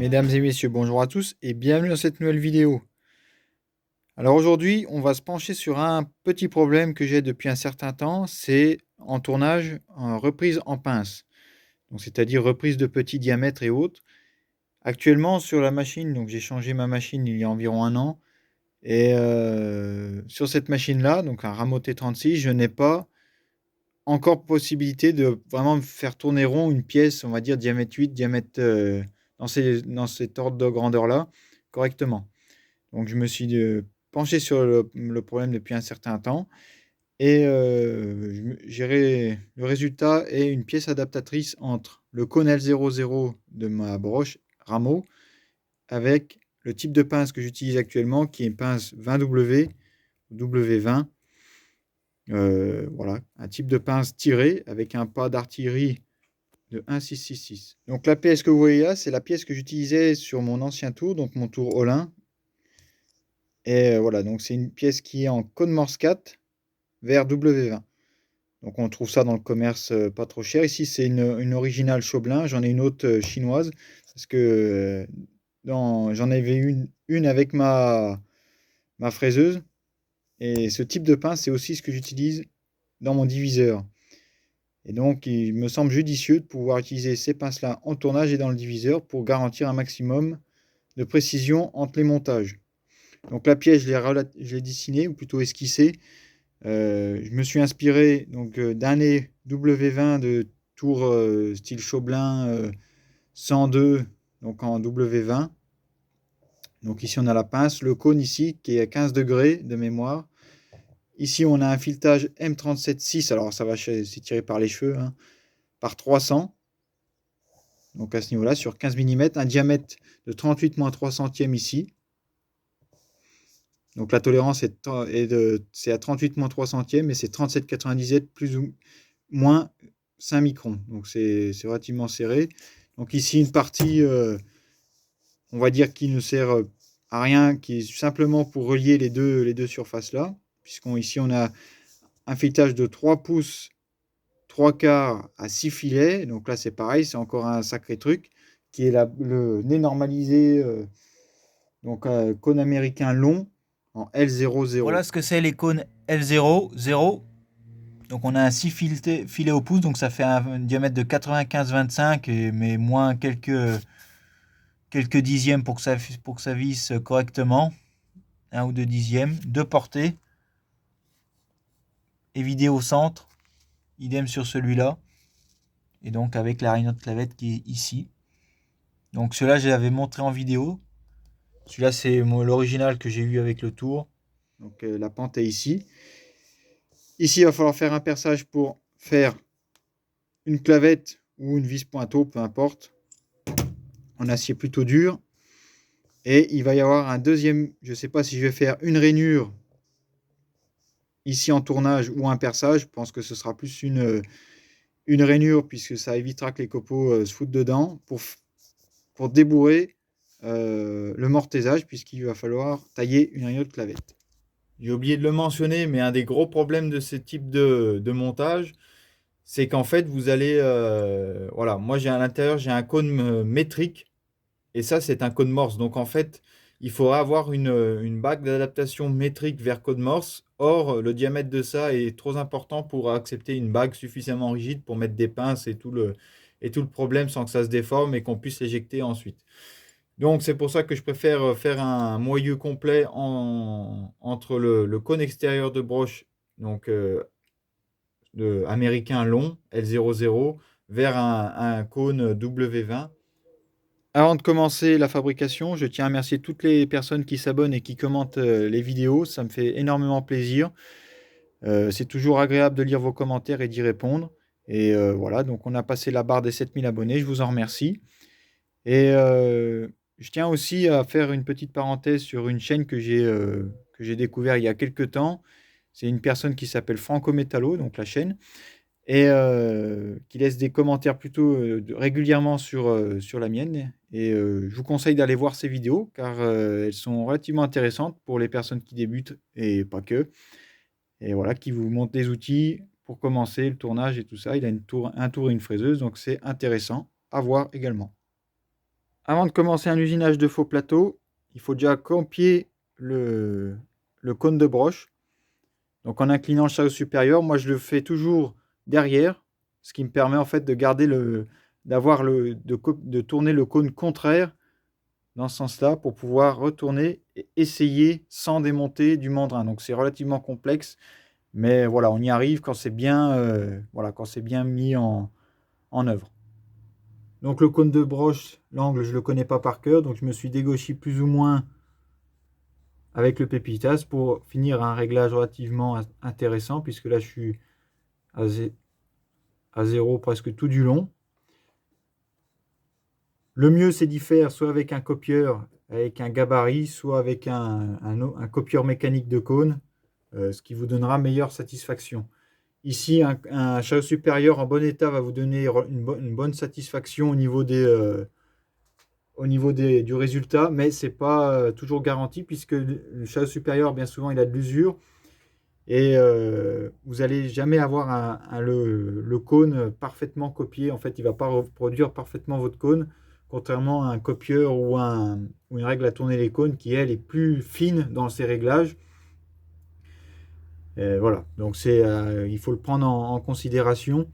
Mesdames et messieurs, bonjour à tous et bienvenue dans cette nouvelle vidéo. Alors aujourd'hui, on va se pencher sur un petit problème que j'ai depuis un certain temps, c'est en tournage, en reprise en pince. Donc c'est-à-dire reprise de petits diamètres et autres. Actuellement sur la machine, donc j'ai changé ma machine il y a environ un an, et sur cette machine-là, donc un Ramo T36, je n'ai pas encore possibilité de vraiment faire tourner rond une pièce, on va dire diamètre 8, diamètre dans cet ordre de grandeur-là, correctement. Donc je me suis, penché sur le problème depuis un certain temps et le résultat est une pièce adaptatrice entre le cône L00 de ma broche Ramo avec le type de pince que j'utilise actuellement qui est une pince 20W, W20. Voilà, un type de pince tiré avec un pas d'artillerie de 1,666. Donc la pièce que vous voyez là, c'est la pièce que j'utilisais sur mon ancien tour, donc mon tour Olin. Et voilà, donc c'est une pièce qui est en code Morse 4 vers W20. Donc on trouve ça dans le commerce pas trop cher. Ici, c'est une originale Chaublin. J'en ai une autre chinoise parce que j'en avais une avec ma fraiseuse. Et ce type de pince, c'est aussi ce que j'utilise dans mon diviseur. Et donc, il me semble judicieux de pouvoir utiliser ces pinces-là en tournage et dans le diviseur pour garantir un maximum de précision entre les montages. Donc la pièce, je l'ai dessinée, ou plutôt esquissée. Je me suis inspiré donc d'un nez W20 de tour style Chaublin 102, donc en W20. Donc ici on a la pince, le cône ici qui est à 15 degrés de mémoire. Ici on a un filetage M37.6, alors ça va s'étirer par les cheveux, hein, par 300. Donc à ce niveau-là, sur 15 mm, un diamètre de 38-3 centièmes ici. Donc la tolérance c'est à 38-3 centièmes et c'est 37,97 plus ou moins 5 microns. Donc c'est relativement serré. Donc ici une partie, on va dire, qui ne sert à rien, qui est simplement pour relier les deux surfaces là. Ici on a un filetage de 3 pouces 3 quarts à 6 filets. Donc là c'est pareil, c'est encore un sacré truc, qui est le nez normalisé, donc cône américain long en Voilà L00. ce que c'est les cônes L0, 0. Donc on a un 6 filets au pouce, donc ça fait un diamètre de 95-25, mais moins quelques dixièmes pour que ça visse correctement. Un ou deux dixièmes. Deux portées. Et vidé au centre. Idem sur celui-là. Et donc avec la Rhino de clavette qui est ici. Donc celui-là, je l'avais montré en vidéo. Celui-là, c'est l'original que j'ai eu avec le tour. Donc la pente est ici. Ici, il va falloir faire un perçage pour faire une clavette ou une vis pointeau, peu importe, en acier plutôt dur. Et il va y avoir un deuxième, je ne sais pas si je vais faire une rainure ici en tournage ou un perçage. Je pense que ce sera plus une rainure puisque ça évitera que les copeaux se foutent dedans pour débourrer le mortaisage puisqu'il va falloir tailler une rainure de clavette. J'ai oublié de le mentionner, mais un des gros problèmes de ce type de montage, c'est qu'en fait, vous allez... voilà, moi j'ai à l'intérieur, j'ai un cône métrique, et ça, c'est un cône Morse. Donc en fait, il faudra avoir une bague d'adaptation métrique vers code Morse. Or, le diamètre de ça est trop important pour accepter une bague suffisamment rigide pour mettre des pinces et tout le problème sans que ça se déforme et qu'on puisse l'éjecter ensuite. Donc c'est pour ça que je préfère faire un moyeu complet entre le cône extérieur de broche, donc américain long, L00, vers un cône W20. Avant de commencer la fabrication, je tiens à remercier toutes les personnes qui s'abonnent et qui commentent les vidéos. Ça me fait énormément plaisir. C'est toujours agréable de lire vos commentaires et d'y répondre. Et voilà, donc on a passé la barre des 7000 abonnés. Je vous en remercie. Et je tiens aussi à faire une petite parenthèse sur une chaîne que j'ai découvert il y a quelques temps. C'est une personne qui s'appelle Franco Metallo, donc la chaîne, et qui laisse des commentaires plutôt régulièrement sur la mienne. Et je vous conseille d'aller voir ses vidéos car elles sont relativement intéressantes pour les personnes qui débutent et pas que. Et voilà, qui vous montrent des outils pour commencer le tournage et tout ça. Il a un tour et une fraiseuse, donc c'est intéressant à voir également. Avant de commencer un usinage de faux plateau, il faut déjà campier le cône de broche. Donc en inclinant le chariot supérieur, moi je le fais toujours derrière, ce qui me permet en fait de garder de tourner le cône contraire dans ce sens-là pour pouvoir retourner et essayer sans démonter du mandrin. Donc c'est relativement complexe, mais voilà, on y arrive quand c'est bien, voilà, quand c'est bien mis en œuvre. Donc le cône de broche, l'angle, je ne le connais pas par cœur, donc je me suis dégauché plus ou moins avec le pépitas pour finir un réglage relativement intéressant, puisque là je suis à, à zéro presque tout du long. Le mieux c'est d'y faire soit avec un copieur, avec un gabarit, soit avec un copieur mécanique de cône, ce qui vous donnera meilleure satisfaction. Ici, un chariot supérieur en bon état va vous donner une bonne satisfaction au niveau du résultat, mais ce n'est pas toujours garanti puisque le chariot supérieur, bien souvent, il a de l'usure et vous n'allez jamais avoir le cône parfaitement copié. En fait, il ne va pas reproduire parfaitement votre cône, contrairement à un copieur ou une règle à tourner les cônes qui, elle, est plus fine dans ses réglages. Voilà, donc il faut le prendre en considération.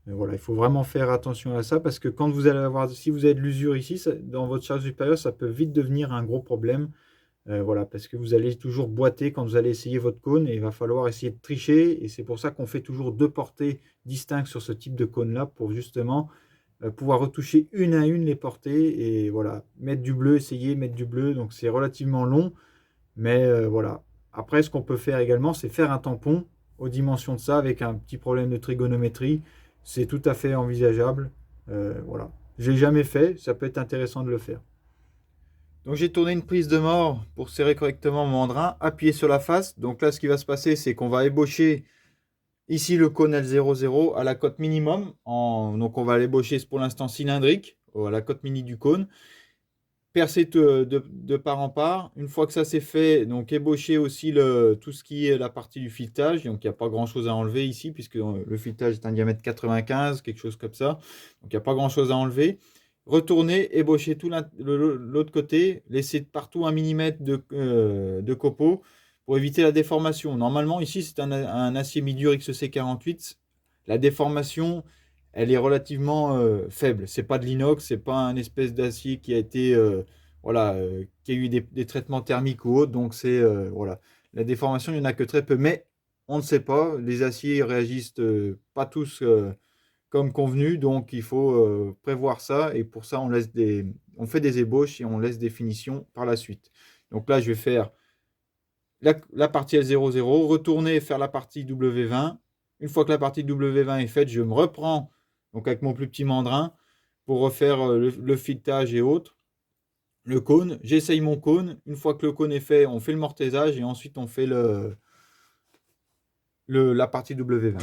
Voilà, il faut vraiment faire attention à ça parce que quand vous allez avoir, si vous avez de l'usure ici, dans votre charge supérieure, ça peut vite devenir un gros problème. Voilà, parce que vous allez toujours boiter quand vous allez essayer votre cône et il va falloir essayer de tricher. Et c'est pour ça qu'on fait toujours deux portées distinctes sur ce type de cône-là pour justement pouvoir retoucher une à une les portées et voilà, mettre du bleu, essayer, mettre du bleu. Donc c'est relativement long, mais voilà. Après, ce qu'on peut faire également, c'est faire un tampon aux dimensions de ça avec un petit problème de trigonométrie. C'est tout à fait envisageable. Voilà. Je l'ai jamais fait, ça peut être intéressant de le faire. Donc j'ai tourné une prise de mort pour serrer correctement mon mandrin, appuyer sur la face. Donc là, ce qui va se passer, c'est qu'on va ébaucher ici le cône L00 à la cote minimum. Donc on va l'ébaucher pour l'instant cylindrique, à la cote mini du cône. Percer de part en part. Une fois que ça c'est fait, donc ébaucher aussi tout ce qui est la partie du filetage. Donc il n'y a pas grand chose à enlever ici, puisque le filetage est un diamètre 95, quelque chose comme ça. Donc il n'y a pas grand chose à enlever. Retourner, ébaucher tout l'autre côté, laisser partout 1 mm de copeaux pour éviter la déformation. Normalement, ici c'est un acier mi-dur XC48. La déformation, elle est relativement faible. C'est pas de l'inox, c'est pas un espèce d'acier qui a été voilà, qui a eu des traitements thermiques ou autres. Donc c'est voilà, la déformation, il y en a que très peu, mais on ne sait pas. Les aciers réagissent pas tous comme convenu, donc il faut prévoir ça. Et pour ça, on fait des ébauches et on laisse des finitions par la suite. Donc là, je vais faire la partie L00, retourner et faire la partie W20. Une fois que la partie W20 est faite, je me reprends donc avec mon plus petit mandrin pour refaire le filetage et autres. Le cône, j'essaye mon cône. Une fois que le cône est fait, on fait le mortaisage et ensuite on fait la partie W20.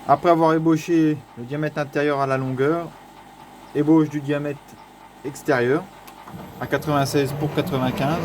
Après avoir ébauché le diamètre intérieur à la longueur, ébauche du diamètre extérieur à 96 pour 95.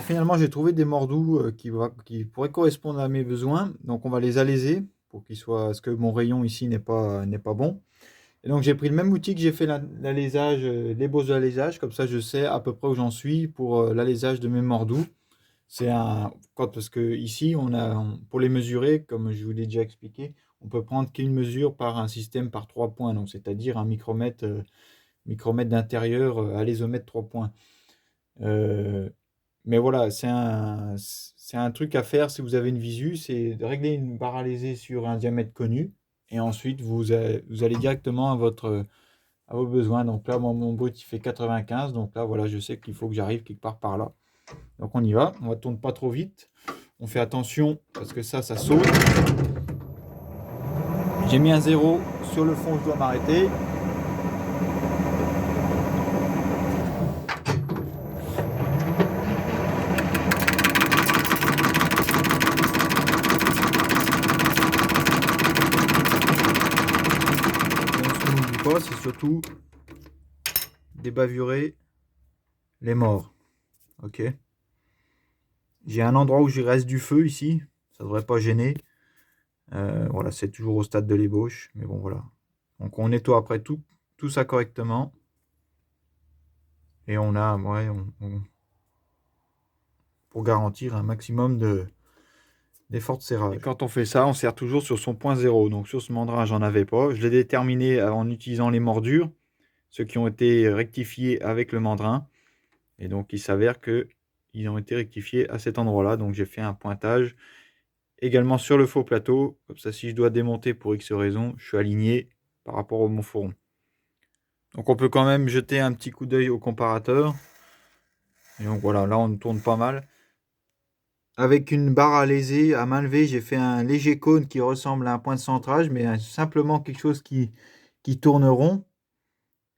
finalement, j'ai trouvé des mordous qui pourraient correspondre à mes besoins. Donc, on va les alaiser pour qu'ils soient, parce que mon rayon ici n'est pas bon. Et donc, j'ai pris le même outil que j'ai fait l'alésage, les bosses d'alésage. Comme ça, je sais à peu près où j'en suis pour l'alésage de mes mordous. Parce que ici, pour les mesurer, comme je vous l'ai déjà expliqué, on peut prendre qu'une mesure par un système par 3 points. Donc, c'est-à-dire un micromètre d'intérieur, alésomètre 3 points. Mais voilà, c'est un truc à faire si vous avez une visu, c'est de régler une barre à léser sur un diamètre connu. Et ensuite, vous allez directement à vos besoins. Donc là, moi, mon brut, il fait 95. Donc là, voilà, je sais qu'il faut que j'arrive quelque part par là. Donc on y va. On ne tourne pas trop vite. On fait attention parce que ça saute. J'ai mis un 0 sur le fond, je dois m'arrêter. C'est surtout débavurer les morts. Ok. J'ai un endroit où il reste du feu ici. Ça devrait pas gêner. Voilà, c'est toujours au stade de l'ébauche. Mais bon, voilà. Donc on nettoie après tout ça correctement. Et on a, pour garantir un maximum d'effort de serrage. Et quand on fait ça, on serre toujours sur son point 0. Donc sur ce mandrin, j'en avais pas. Je l'ai déterminé en utilisant les mordures, ceux qui ont été rectifiés avec le mandrin. Et donc il s'avère qu'ils ont été rectifiés à cet endroit-là. Donc j'ai fait un pointage également sur le faux plateau. Comme ça, si je dois démonter pour X raison, je suis aligné par rapport au mon fourron. Donc on peut quand même jeter un petit coup d'œil au comparateur. Et donc voilà, là on tourne pas mal. Avec une barre à léser, à main levée, j'ai fait un léger cône qui ressemble à un point de centrage, mais simplement quelque chose qui tourne rond.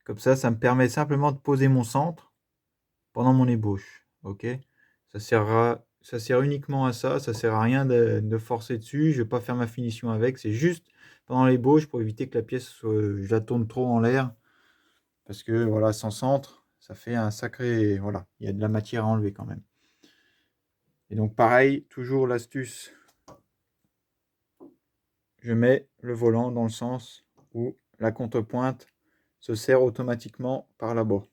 Comme ça me permet simplement de poser mon centre pendant mon ébauche. Ok, ça sert uniquement à ça sert à rien de forcer dessus. Je ne vais pas faire ma finition avec, c'est juste pendant l'ébauche pour éviter que la pièce, je la tourne trop en l'air. Parce que voilà, sans centre, ça fait un sacré... Voilà, il y a de la matière à enlever quand même. Et donc pareil, toujours l'astuce, je mets le volant dans le sens où la contrepointe se serre automatiquement par là-bas.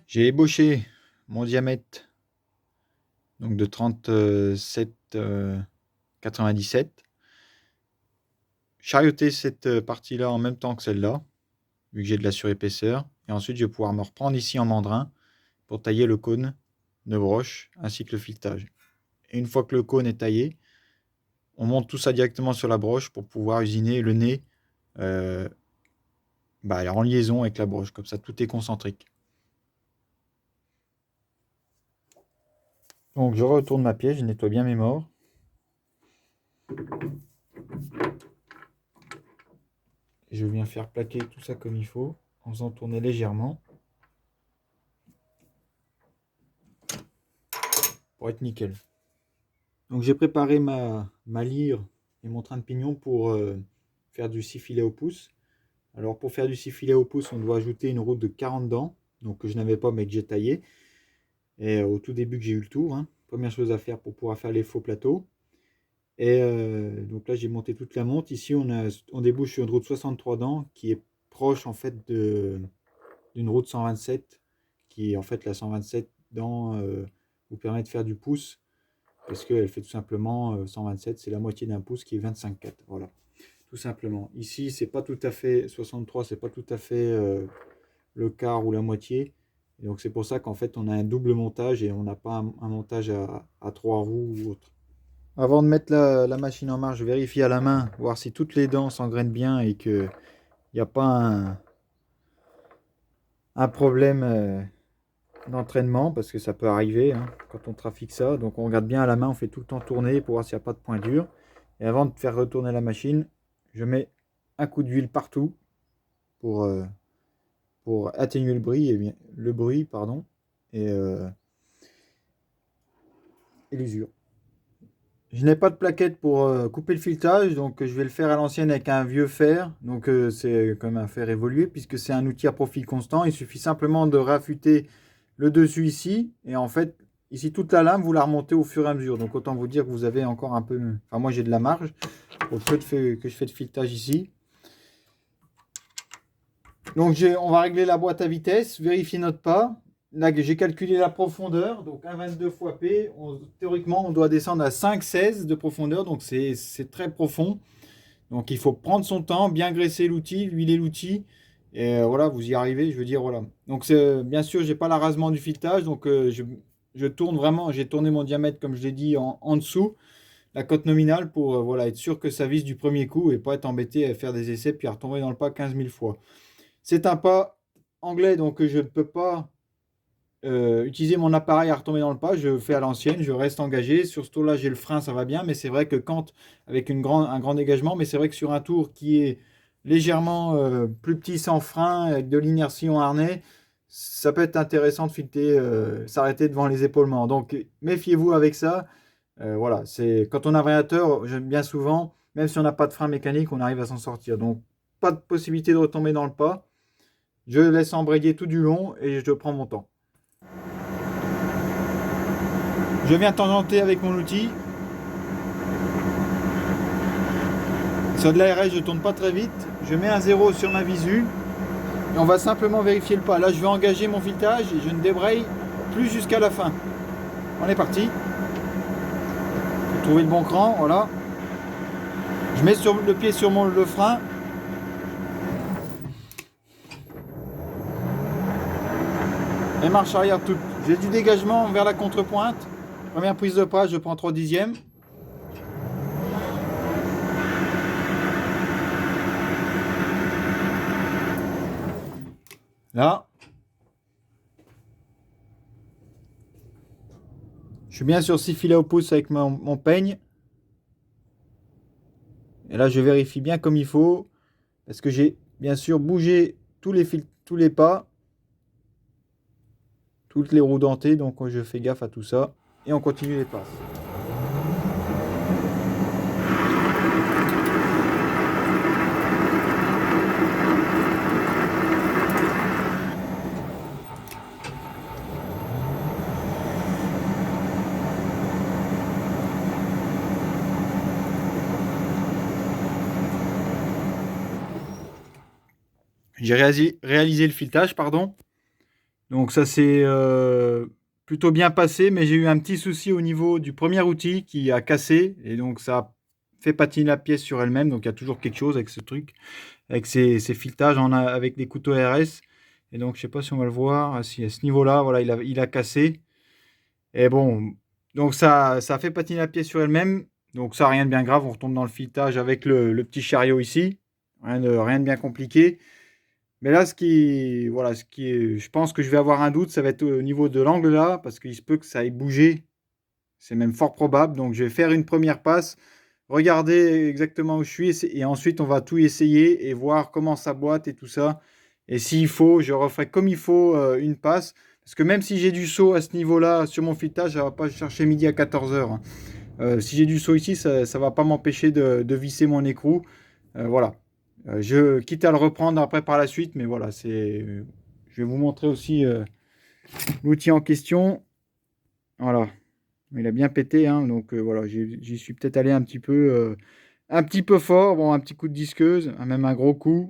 J'ai ébauché mon diamètre donc de 37,97. Charioter cette partie-là en même temps que celle-là, vu que j'ai de la surépaisseur. Et ensuite, je vais pouvoir me reprendre ici en mandrin pour tailler le cône de broche ainsi que le filetage. Et une fois que le cône est taillé, on monte tout ça directement sur la broche pour pouvoir usiner le nez en liaison avec la broche. Comme ça, tout est concentrique. Donc je retourne ma pièce, je nettoie bien mes morts. Je viens faire plaquer tout ça comme il faut, en faisant tourner légèrement, pour être nickel. Donc j'ai préparé ma lyre et mon train de pignon pour faire du 6 filets au pouce. Alors pour faire du 6 filets au pouce, on doit ajouter une route de 40 dents, donc que je n'avais pas mais que j'ai taillé. Et au tout début que j'ai eu le tour, hein. Première chose à faire pour pouvoir faire les faux plateaux. Et donc là j'ai monté toute la monte. Ici on débouche sur une route 63 dents qui est proche en fait d'une route 127, qui en fait la 127 dents vous permet de faire du pouce, parce qu'elle fait tout simplement 127, c'est la moitié d'un pouce qui est 25,4. Voilà, tout simplement. Ici, c'est pas tout à fait 63, c'est pas tout à fait le quart ou la moitié. Et donc c'est pour ça qu'en fait on a un double montage et on n'a pas un montage à 3 roues ou autre. Avant de mettre la machine en marche, je vérifie à la main, voir si toutes les dents s'engrainent bien et qu'il n'y a pas un problème d'entraînement, parce que ça peut arriver hein, quand on trafique ça. Donc on regarde bien à la main, on fait tout le temps tourner pour voir s'il n'y a pas de point dur. Et avant de faire retourner la machine, je mets un coup d'huile partout pour, euh, pour atténuer le bruit pardon, et, euh, et l'usure. Je n'ai pas de plaquette pour couper le filetage, donc je vais le faire à l'ancienne avec un vieux fer. Donc c'est comme un fer évolué, puisque c'est un outil à profil constant. Il suffit simplement de raffûter le dessus ici, et en fait, ici toute la lame, vous la remontez au fur et à mesure. Donc autant vous dire que vous avez encore un peu... Enfin moi j'ai de la marge au peu que je fais de filetage ici. Donc on va régler la boîte à vitesse, vérifier notre pas. Là, j'ai calculé la profondeur, donc 1,22 fois P. Théoriquement, on doit descendre à 5,16 de profondeur, donc c'est très profond. Donc il faut prendre son temps, bien graisser l'outil, huiler l'outil. Et voilà, vous y arrivez, je veux dire, voilà. Donc bien sûr, j'ai pas l'arasement du filetage, donc je tourne vraiment, j'ai tourné mon diamètre, comme je l'ai dit, en dessous, la cote nominale, pour voilà, être sûr que ça vise du premier coup et pas être embêté à faire des essais puis à retomber dans le pas 15 000 fois. C'est un pas anglais, donc je ne peux pas utiliser mon appareil à retomber dans le pas. Je fais à l'ancienne, je reste engagé. Sur ce tour-là, j'ai le frein, ça va bien, mais c'est vrai que quand, avec un grand dégagement, mais c'est vrai que sur un tour qui est légèrement plus petit sans frein, avec de l'inertie en harnais, ça peut être intéressant de fileter, s'arrêter devant les épaulements. Donc méfiez-vous avec ça. Voilà, c'est quand on a un variateur, bien souvent, même si on n'a pas de frein mécanique, on arrive à s'en sortir. Donc pas de possibilité de retomber dans le pas. Je laisse embrayer tout du long et je prends mon temps. Je viens tangenter avec mon outil. Sur de l'ARS, je ne tourne pas très vite. Je mets un 0 sur ma visu. Et on va simplement vérifier le pas. Là, je vais engager mon filetage et je ne débraye plus jusqu'à la fin. On est parti. Faut trouver le bon cran, voilà. Je mets le pied sur le frein. Et marche arrière toute. J'ai du dégagement vers la contrepointe. Première prise de pas, je prends 3 dixièmes. Là. Je suis bien sur 6 filets au pouce avec mon peigne. Et là, je vérifie bien comme il faut. Parce que j'ai bien sûr bougé tous les pas. Toutes les roues dentées. Donc je fais gaffe à tout ça. Et on continue les passes. J'ai réalisé le filetage, pardon. Donc ça s'est plutôt bien passé, mais j'ai eu un petit souci au niveau du premier outil qui a cassé. Et donc ça a fait patiner la pièce sur elle-même. Donc il y a toujours quelque chose avec ce truc, avec ces filetages avec des couteaux RS. Et donc je sais pas si on va le voir. Ah, si, à ce niveau-là, voilà, il a cassé. Et bon, donc ça a fait patiner la pièce sur elle-même. Donc ça, rien de bien grave. On retombe dans le filetage avec le petit chariot ici. Rien de bien compliqué. Mais là, voilà, je pense que je vais avoir un doute, ça va être au niveau de l'angle là, parce qu'il se peut que ça ait bougé C'est même fort probable. Donc je vais faire une première passe, regarder exactement où je suis et ensuite on va tout essayer et voir comment ça boite et tout ça. Et s'il faut, je referai comme il faut une passe. Parce que même si j'ai du saut à ce niveau-là sur mon filetage, ça ne va pas chercher midi à 14h. Si j'ai du saut ici, ça ne va pas m'empêcher de visser mon écrou. Voilà. Je quitte à le reprendre après par la suite, mais voilà, je vais vous montrer aussi l'outil en question. Voilà. Il a bien pété, hein, donc voilà, j'y suis peut-être allé un petit peu fort. Bon, un petit coup de disqueuse, même un gros coup.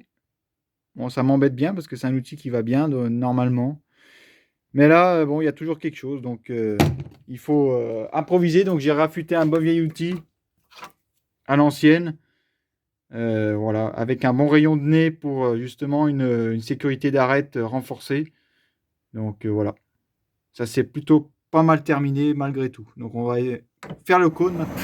Bon, ça m'embête bien parce que c'est un outil qui va bien normalement. Mais là, bon, il y a toujours quelque chose, donc il faut improviser. Donc j'ai raffûté un bon vieil outil à l'ancienne, voilà, avec un bon rayon de nez pour justement une sécurité d'arête renforcée. Donc voilà, ça c'est plutôt pas mal terminé malgré tout. Donc on va faire le cône maintenant.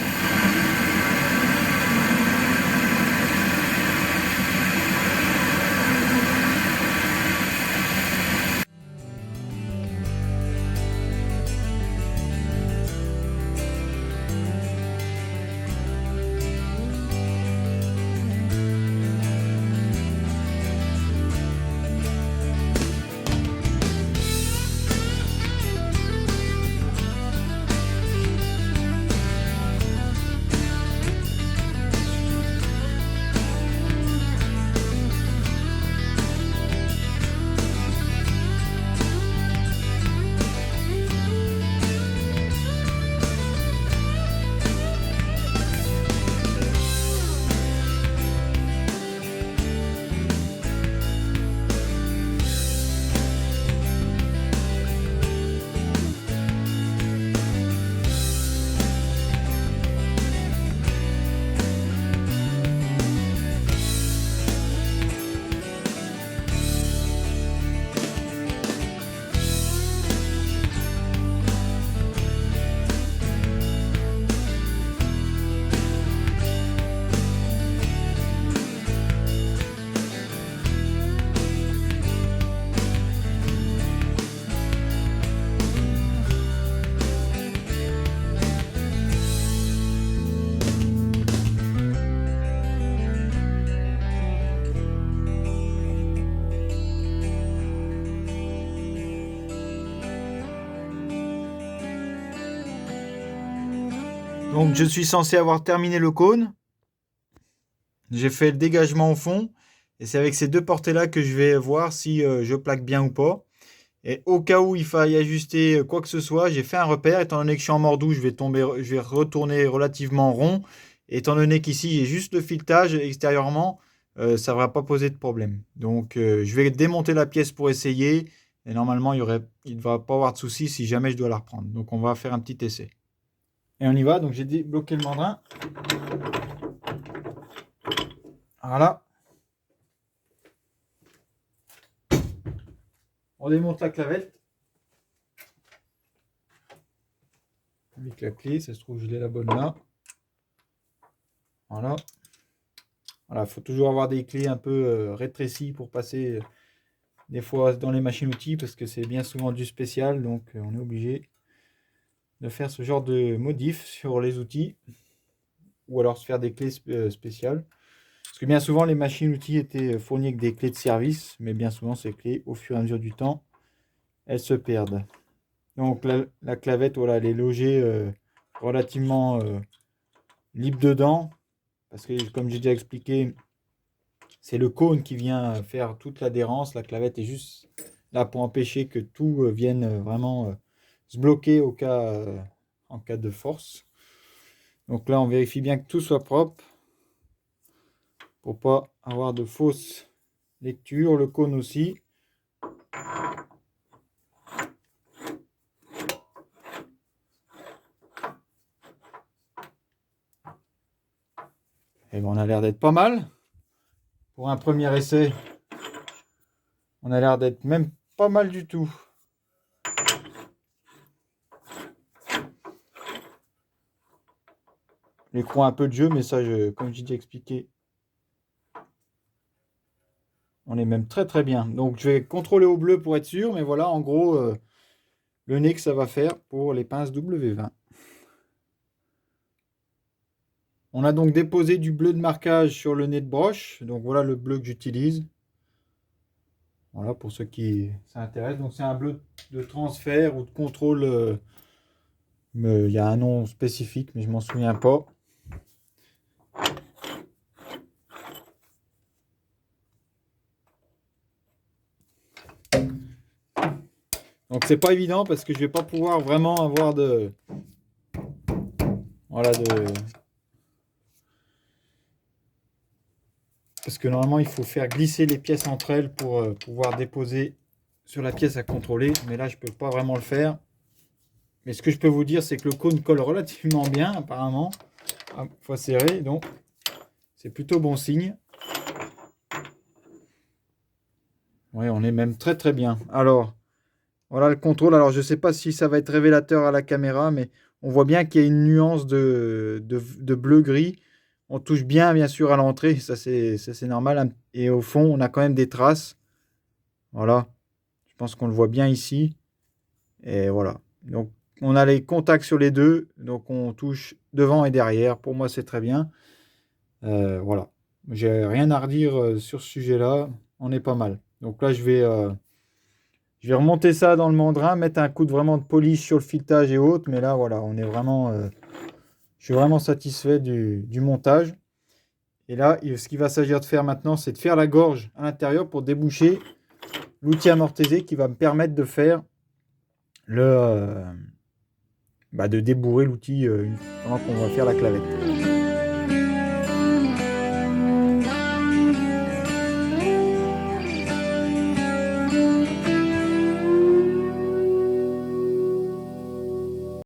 Donc je suis censé avoir terminé le cône. J'ai fait le dégagement au fond. Et c'est avec ces deux portées-là que je vais voir si je plaque bien ou pas. Et au cas où il faille ajuster quoi que ce soit, j'ai fait un repère. Étant donné que je suis en mordou, je vais retourner relativement rond. Et étant donné qu'ici, j'ai juste le filetage extérieurement, ça ne va pas poser de problème. Donc je vais démonter la pièce pour essayer. Et normalement, il ne devra pas avoir de souci si jamais je dois la reprendre. Donc on va faire un petit essai. Et on y va. Donc j'ai débloqué le mandrin. Voilà. On démonte la clavette. Avec la clé, ça se trouve, je l'ai la bonne là. Voilà. Voilà, il faut toujours avoir des clés un peu rétrécies pour passer des fois dans les machines-outils parce que c'est bien souvent du spécial. Donc on est obligé de faire ce genre de modif sur les outils ou alors se faire des clés spéciales. Parce que bien souvent, les machines-outils étaient fournies avec des clés de service, mais bien souvent, ces clés, au fur et à mesure du temps, elles se perdent. Donc la clavette, voilà, elle est logée relativement libre dedans, parce que comme j'ai déjà expliqué, c'est le cône qui vient faire toute l'adhérence. La clavette est juste là pour empêcher que tout vienne vraiment se bloquer en cas de force. Donc là, on vérifie bien que tout soit propre pour pas avoir de fausses lectures. Le cône aussi. Et ben, on a l'air d'être pas mal. Pour un premier essai, on a l'air d'être même pas mal du tout. L'écran a un peu de jeu, mais ça, comme j'ai déjà expliqué, on est même très très bien. Donc je vais contrôler au bleu pour être sûr, mais voilà en gros le nez que ça va faire pour les pinces W20. On a donc déposé du bleu de marquage sur le nez de broche. Donc voilà le bleu que j'utilise. Voilà pour ceux qui s'intéressent. Donc c'est un bleu de transfert ou de contrôle. Il y a un nom spécifique, mais je m'en souviens pas. Donc c'est pas évident parce que je vais pas pouvoir vraiment avoir de... Voilà, parce que normalement il faut faire glisser les pièces entre elles pour pouvoir déposer sur la pièce à contrôler. Mais là je peux pas vraiment le faire. Mais ce que je peux vous dire c'est que le cône colle relativement bien apparemment. Une fois serré, donc c'est plutôt bon signe. Oui, on est même très très bien. Alors, voilà le contrôle. Alors je sais pas si ça va être révélateur à la caméra, mais on voit bien qu'il y a une nuance de bleu-gris. On touche bien sûr à l'entrée, ça c'est normal. Et au fond, on a quand même des traces. Voilà, je pense qu'on le voit bien ici. Et voilà. Donc on a les contacts sur les deux, donc on touche devant et derrière. Pour moi, c'est très bien. Voilà. J'ai rien à redire sur ce sujet-là. On est pas mal. Donc là, je vais remonter ça dans le mandrin, mettre un coup de vraiment de polish sur le filetage et autres. Mais là, voilà, on est vraiment, je suis vraiment satisfait du montage. Et là, ce qu'il va s'agir de faire maintenant, c'est de faire la gorge à l'intérieur pour déboucher l'outil amortisé qui va me permettre de faire de débourrer l'outil pendant qu'on va faire la clavette.